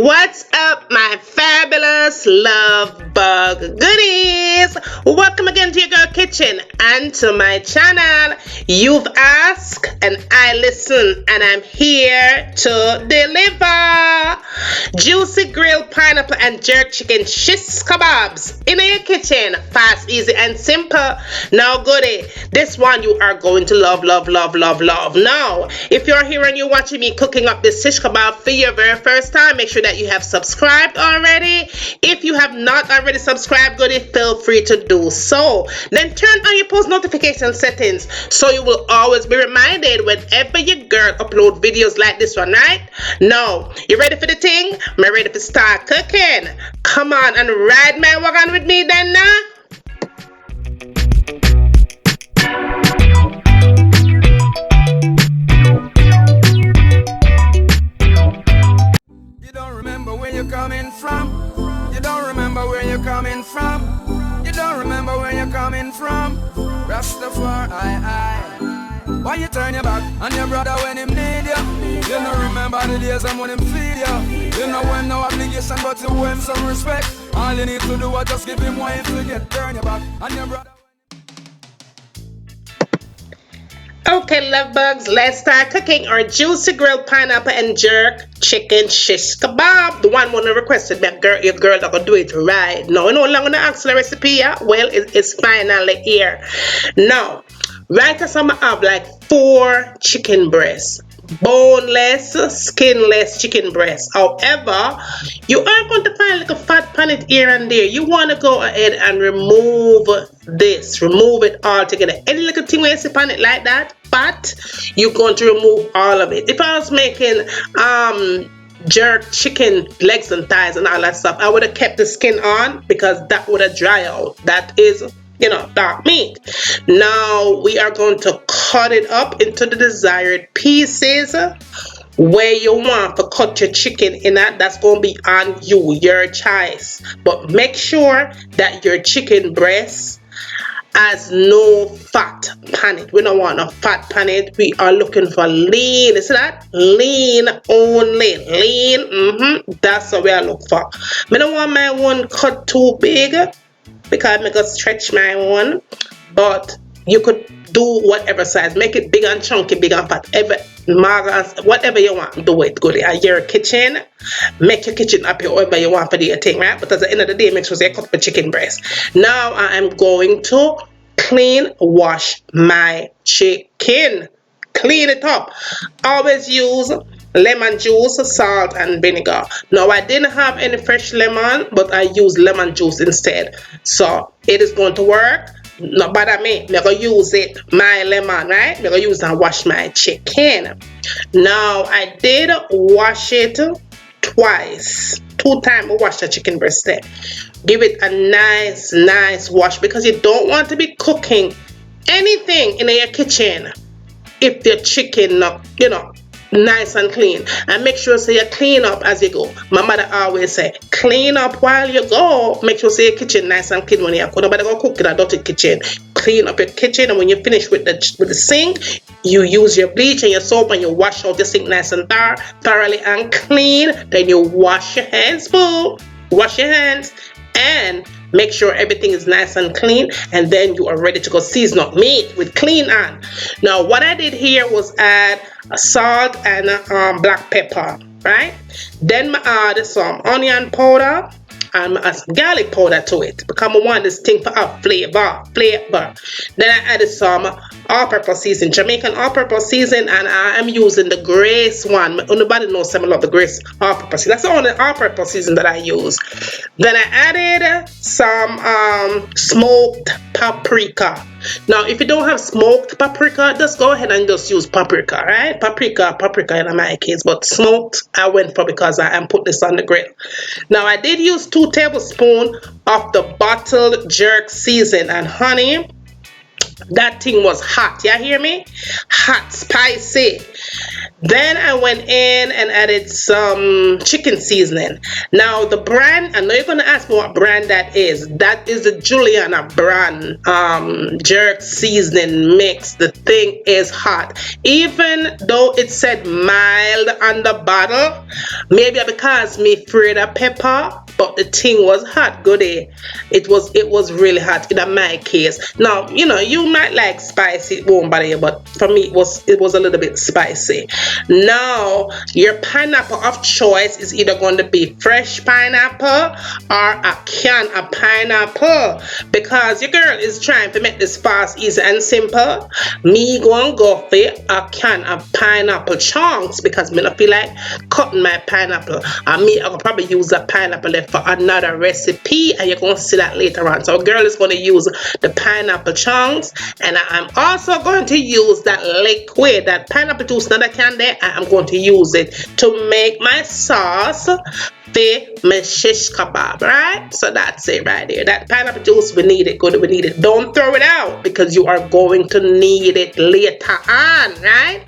What's up, my fabulous love bug goodies? Welcome again to your girl kitchen and to my channel. You've asked and I listen, and I'm here to deliver juicy grilled pineapple and jerk chicken shish kabobs in your kitchen. Fast, easy, and simple. Now, goodie, this one you are going to love. Now, if you're here and you're watching me cooking up this shish kebab for your very first time, make sure that you have subscribed already. If you have not already subscribed, goodie, feel free to do so. Then turn on your post notification settings so you will always be reminded whenever your girl upload videos like this one, right? Now, you ready for the thing? I'm ready to start cooking. Come on and ride my wagon with me then now. You don't remember where you're coming from. You don't remember where you're coming from. You don't remember where you're coming from. Rastafari, why you turn your back on your brother when him need you? You don't remember the days when him feed you. You know when no obligation but you owe him some respect. All you need to do is just give him what you forget. Turn your back on your brother. Okay, love bugs, let's start cooking our juicy grilled pineapple and jerk chicken shish kebab. The one requested that your girl that could do it right. No, you no longer ask the recipe, yeah? Well, it's finally here. Now, right as I'm gonna have like 4 chicken breasts. Boneless, skinless chicken breast. However, you are going to find like a fat pan it here and there. You want to go ahead and remove it all together. Any little thing where you see pan it like that, but you're going to remove all of it. If I was making jerk chicken legs and thighs and all that stuff, I would have kept the skin on because that would have dry out. That is, dark meat. Now we are going to cut it up into the desired pieces where you want to cut your chicken in at. That's going to be on you, your choice. But make sure that your chicken breast has no fat pan it. We don't want no fat pan it. We are looking for lean. You see that? Lean only. Lean. That's what we are looking for. I don't want my one cut too big, because I'm going to stretch my one, but you could do whatever size. Make it big and chunky, big and fat, whatever you want, do it. Go to your kitchen, make your kitchen up however you want for the thing, right? But at the end of the day, make sure you cut the chicken breast. Now I am going to wash my chicken. Clean it up. Always use lemon juice, salt, and vinegar. Now I didn't have any fresh lemon, but I used lemon juice instead. So it is going to work. Not bother me. I'm going to use it, my lemon, right? I'm going to use and wash my chicken. Now I did wash it twice. 2 times I washed the chicken breast there. Give it a nice wash, because you don't want to be cooking anything in your kitchen if your chicken not, nice and clean. And make sure you clean up as you go. My mother always say, clean up while you go. Make sure your kitchen nice and clean when you cook. Nobody go cook in a dirty kitchen. Clean up your kitchen, and when you finish with the sink, you use your bleach and your soap and you wash out the sink nice and thoroughly and clean. Then you wash your hands, boo. Wash your hands and make sure everything is nice and clean, and then you are ready to go season up meat with clean on. Now what I did here was add salt and black pepper, right? Then I add some onion powder and some garlic powder to it, because I want this thing for a flavor. Then I added some all-purpose season, Jamaican all-purpose season, and I am using the Grace one. Nobody knows some love the Grace all-purpose. That's the only all-purpose season that I use. Then I added some smoked paprika. Now if you don't have smoked paprika, just go ahead and just use paprika, right? Paprika in my case, but smoked I went for because I am put this on the grill. Now I did use 2 tablespoons of the bottled jerk season, and honey, that thing was hot. You hear me? Hot, spicy. Then I went in and added some chicken seasoning. Now the brand, I know you're gonna ask me what brand that is. That is the Juliana brand jerk seasoning mix. The thing is hot. Even though it said mild on the bottle, maybe because me afraid of pepper, but the thing was hot, goody. It was really hot in my case. Now, you know, you might like spicy, it won't bother you, but for me it was a little bit spicy. Now, your pineapple of choice is either going to be fresh pineapple or a can of pineapple, because your girl is trying to make this fast, easy, and simple. Me going to go for a can of pineapple chunks because me not feel like cutting my pineapple. And me, I will probably use a pineapple left for another recipe, and you're going to see that later on. So, girl is going to use the pineapple chunks, and I'm also going to use that liquid, that pineapple juice that I can there. I'm going to use it to make my sauce for my shish kebab, right? So that's it right there. That pineapple juice, we need it, good, we need it. Don't throw it out because you are going to need it later on, right?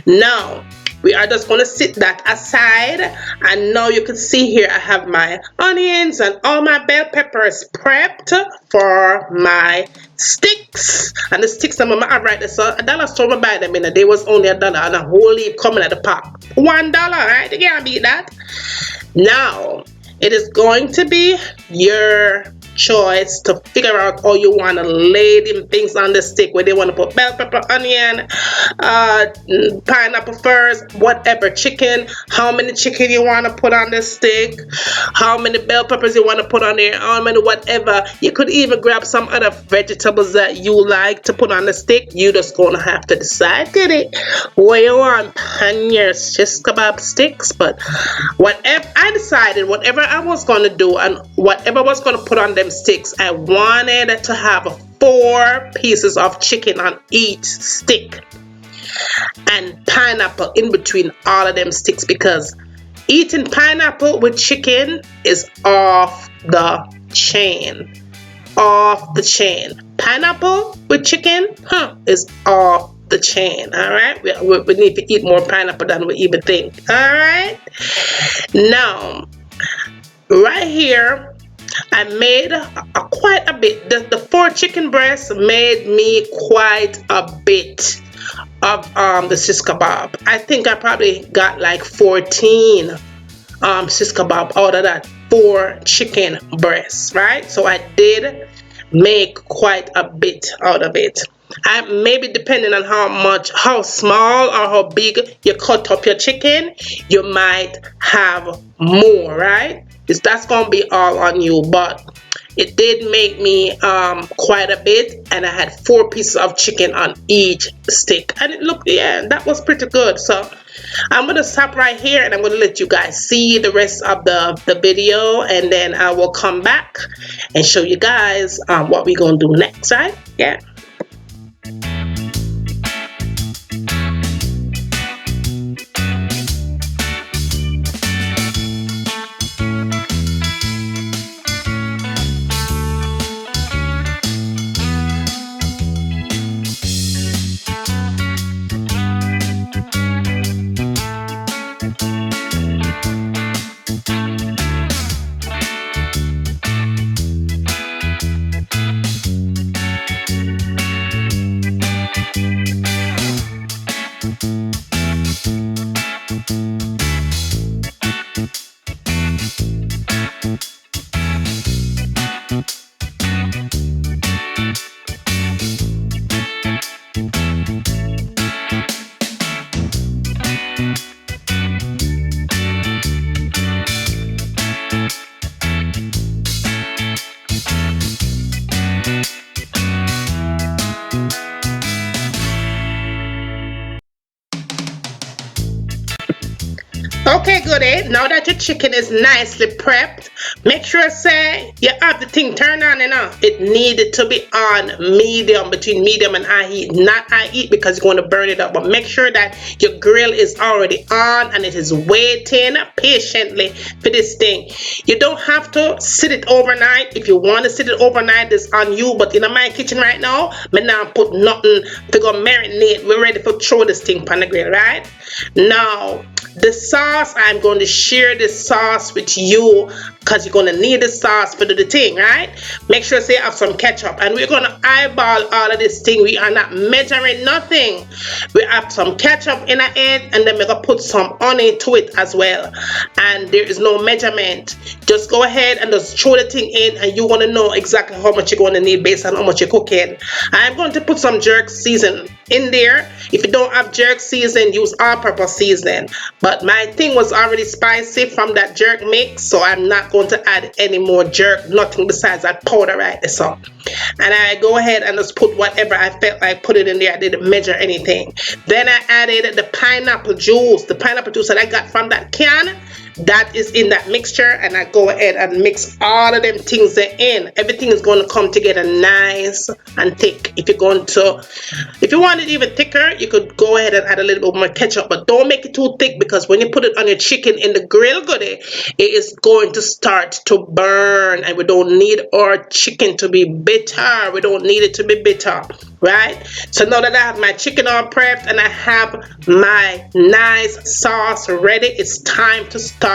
Now, we are just going to sit that aside, and now you can see here I have my onions and all my bell peppers prepped for my sticks. And the sticks I'm gonna have right there, so $1 store I buy them in. They was only $1 and a whole leaf coming at the pack. $1, right? You can't beat that. Now it is going to be your choice to figure out how you want to lay them things on the stick, where they want to put bell pepper, onion, pineapple first, whatever, chicken, how many chicken you want to put on the stick, how many bell peppers you want to put on there, how many whatever. You could even grab some other vegetables that you like to put on the stick. You just gonna have to decide, get it, where you want on your shish kebab sticks. But whatever I decided, whatever I was gonna do and whatever I was gonna put on them sticks, I wanted to have 4 pieces of chicken on each stick and pineapple in between all of them sticks, because eating pineapple with chicken is off the chain. Off the chain. Pineapple with chicken, is off the chain. All right, we need to eat more pineapple than we even think. All right, now right here I made quite a bit. The 4 chicken breasts made me quite a bit of the shish kebab. I think I probably got like 14 shish kebab out of that 4 chicken breasts, right? So I did make quite a bit out of it. Maybe depending on how small or how big you cut up your chicken, you might have more, right? That's gonna be all on you, but it did make me quite a bit, and I had 4 pieces of chicken on each stick, and it looked, yeah, that was pretty good. So I'm gonna stop right here, and I'm gonna let you guys see the rest of the video, and then I will come back and show you guys what we're gonna do next, right? Yeah. Okay, goodie. Now that your chicken is nicely prepped, make sure say you have the thing turned on enough. It needed to be on medium, between medium and high heat. Not high heat because you're going to burn it up, but make sure that your grill is already on and it is waiting patiently for this thing. You don't have to sit it overnight. If you want to sit it overnight, it's on you. But in my kitchen right now, me now put nothing to go marinate. We're ready to throw this thing on the grill, right? Now, the sauce, I'm going to share this sauce with you because you're going to need the sauce for the thing, right? Make sure you have some ketchup. And we're going to eyeball all of this thing. We are not measuring nothing. We have some ketchup in the end, and then we're going to put some honey to it as well. And there is no measurement. Just go ahead and just throw the thing in, and you want to know exactly how much you're going to need based on how much you're cooking. I'm going to put some jerk season in there. If you don't have jerk season, use all-purpose season. But my thing was already spicy from that jerk mix, so I'm not going to add any more jerk, nothing besides that powder right there. So, and I go ahead and just put whatever I felt like put it in there. I didn't measure anything. Then I added the pineapple juice that I got from that can. That is in that mixture, and I go ahead and mix all of them things in. Everything is going to come together nice and thick. If you want it even thicker, you could go ahead and add a little bit more ketchup, but don't make it too thick because when you put it on your chicken in the grill, goodie, it is going to start to burn, and we don't need our chicken to be bitter. We don't need it to be bitter, right? So now that I have my chicken all prepped and I have my nice sauce ready, it's time to start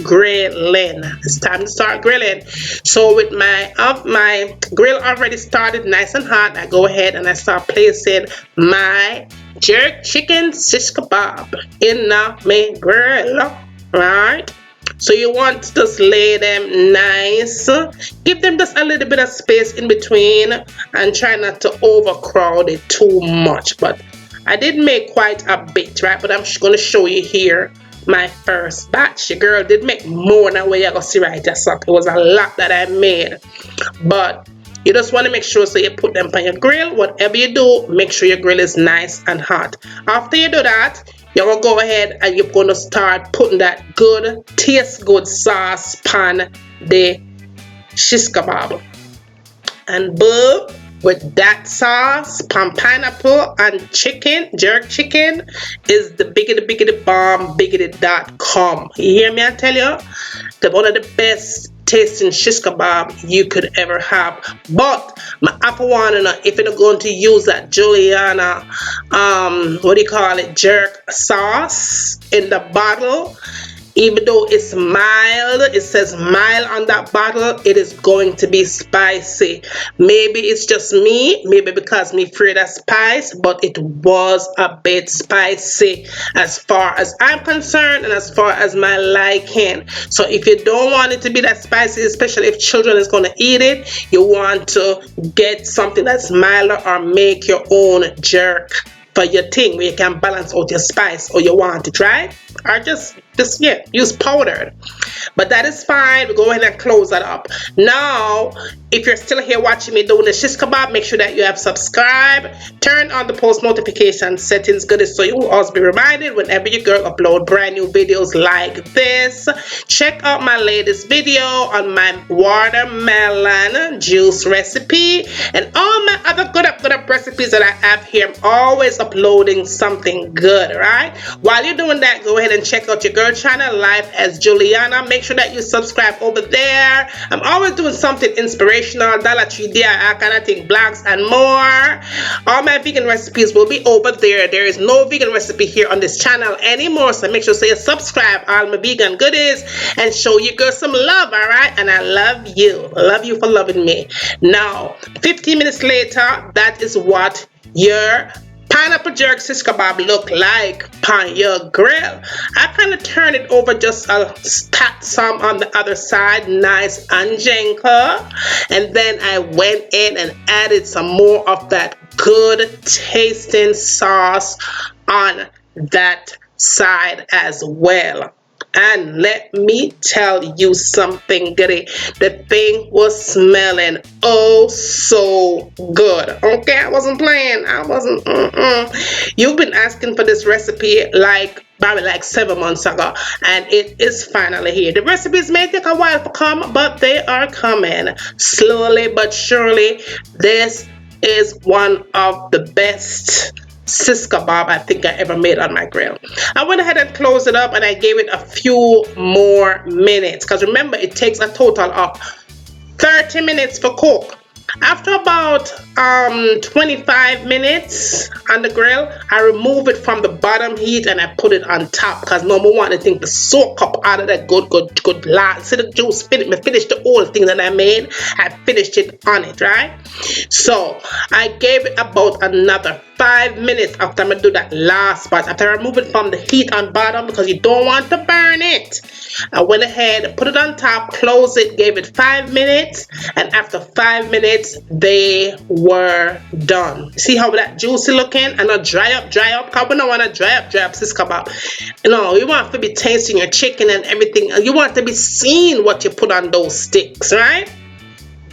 grilling. It's time to start grilling. So with my grill already started nice and hot, I go ahead and I start placing my jerk chicken shish kebab in my grill, right? So you want to just lay them nice, give them just a little bit of space in between, and try not to overcrowd it too much. But I did make quite a bit, right? But I'm going to show you here my first batch. Your girl did make more than what you're going to see right there. So it was a lot that I made. But you just want to make sure so you put them on your grill. Whatever you do, make sure your grill is nice and hot. After you do that, you're going to go ahead and you're going to start putting that good, taste good sauce on the shish kebab. And boom, with that sauce, pineapple and chicken, jerk chicken, is the biggity bomb, biggity.com. You hear me? I tell you, one of the best tasting shish kebab you could ever have. But my apple one, if you're going to use that Juliana, jerk sauce in the bottle, even though it's mild, it says mild on that bottle, it is going to be spicy. Maybe it's just me, maybe because me afraid of spice, but it was a bit spicy as far as I'm concerned and as far as my liking. So if you don't want it to be that spicy, especially if children is going to eat it, you want to get something that's milder or make your own jerk for your thing where you can balance out your spice or you want it, right? Or just use powdered. But that is fine. We go ahead and close that up. Now, if you're still here watching me doing the shish kebab, make sure that you have subscribed, turn on the post notification settings, good, so you will always be reminded whenever your girl upload brand new videos like this. Check out my latest video on my watermelon juice recipe and all my other good up recipes that I have here. I'm always uploading something good, right? While you're doing that, go ahead and check out your girl channel, Life as Juliana. Make sure that you subscribe over there. I'm always doing something inspirational, Dollar Tree, DIY kind of thing, blogs and more. All my vegan recipes will be over there. There is no vegan recipe here on this channel anymore, so make sure you subscribe all my vegan goodies and show your girl some love, all right? And I love you. I love you for loving me. Now, 15 minutes later, that is what your pineapple jerk shish kebab look like on your grill. I kind of turn it over just a pat some on the other side, nice and gentle, and then I went in and added some more of that good tasting sauce on that side as well. And let me tell you something, goody. The thing was smelling oh so good. Okay, I wasn't playing. I wasn't. You've been asking for this recipe probably like 7 months ago, and it is finally here. The recipes may take a while to come, but they are coming slowly but surely. This is one of the best Shish Kabob I think I ever made on my grill. I went ahead and closed it up, and I gave it a few more minutes, because remember, it takes a total of 30 minutes for cook. After about 25 minutes on the grill, I remove it from the bottom heat and I put it on top, because no more want the thing to soak up out of that good lard. See the juice, finish the whole thing that I made. I finished it on it, right? So I gave it about another 5 minutes after I do that last part. After I remove it from the heat on bottom, because you don't want to burn it, I went ahead, put it on top, closed it, gave it 5 minutes, and after 5 minutes, they were done. See how that juicy looking and not dry up, because we don't want to dry up Shish Kebab. You know, you want to be tasting your chicken and everything. You want to be seeing what you put on those sticks, right?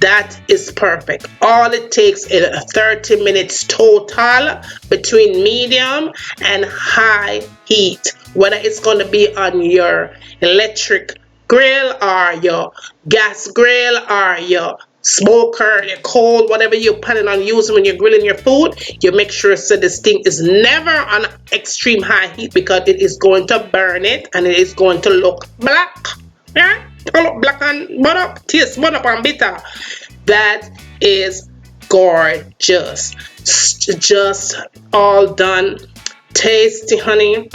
That is perfect. All it takes is 30 minutes total between medium and high heat, whether it's going to be on your electric grill or your gas grill or your smoker, your coal, whatever you're planning on using when you're grilling your food. You make sure so this thing is never on extreme high heat, because it is going to burn it and it is going to look black. Yeah? Look black and butter, taste butter and bitter. That is gorgeous. Just all done. Tasty, honey.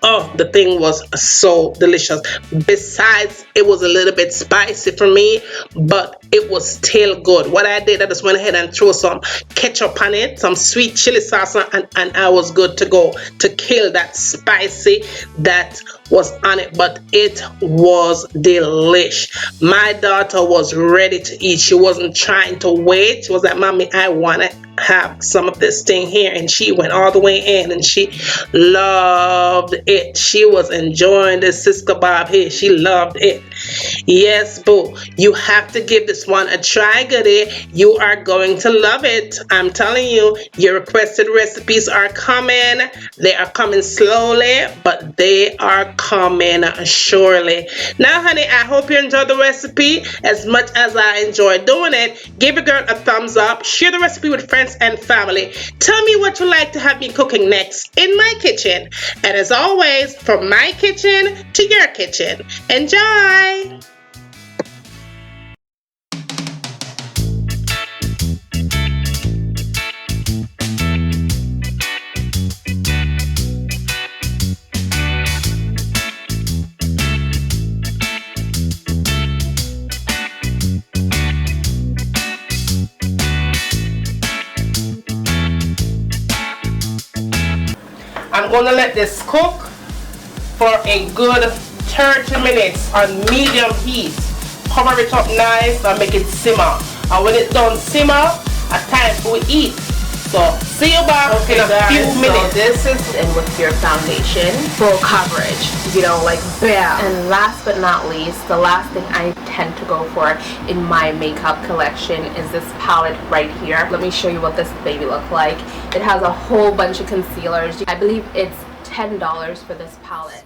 Oh, the thing was so delicious. Besides, it was a little bit spicy for me, but it was still good. What I did, I just went ahead and threw some ketchup on it, some sweet chili sauce, and I was good to go to kill that spicy that was on it. But it was delish. My daughter was ready to eat. She wasn't trying to wait. She was like, Mommy, I want to have some of this thing here, and she went all the way in and she loved it. She was enjoying this Shish Kebab here. She loved it. Yes, boo, you have to give this one a try, goodie. You are going to love it. I'm telling you, your requested recipes are coming. They are coming slowly, but they are coming surely. Now, honey, I hope you enjoyed the recipe as much as I enjoyed doing it. Give a girl a thumbs up. Share the recipe with friends and family. Tell me what you like to have me cooking next in my kitchen. And as always, from my kitchen to your kitchen. Enjoy! I'm going to let this cook for a good 30 minutes on medium heat. Cover it up nice and make it simmer. And when it's done simmer, it's time for we eat. So see you back in a few minutes. So this is in with your foundation, full coverage, you know, like bam. And last but not least, the last thing I tend to go for in my makeup collection is this palette right here. Let me show you what this baby looks like. It has a whole bunch of concealers. I believe it's $10 for this palette.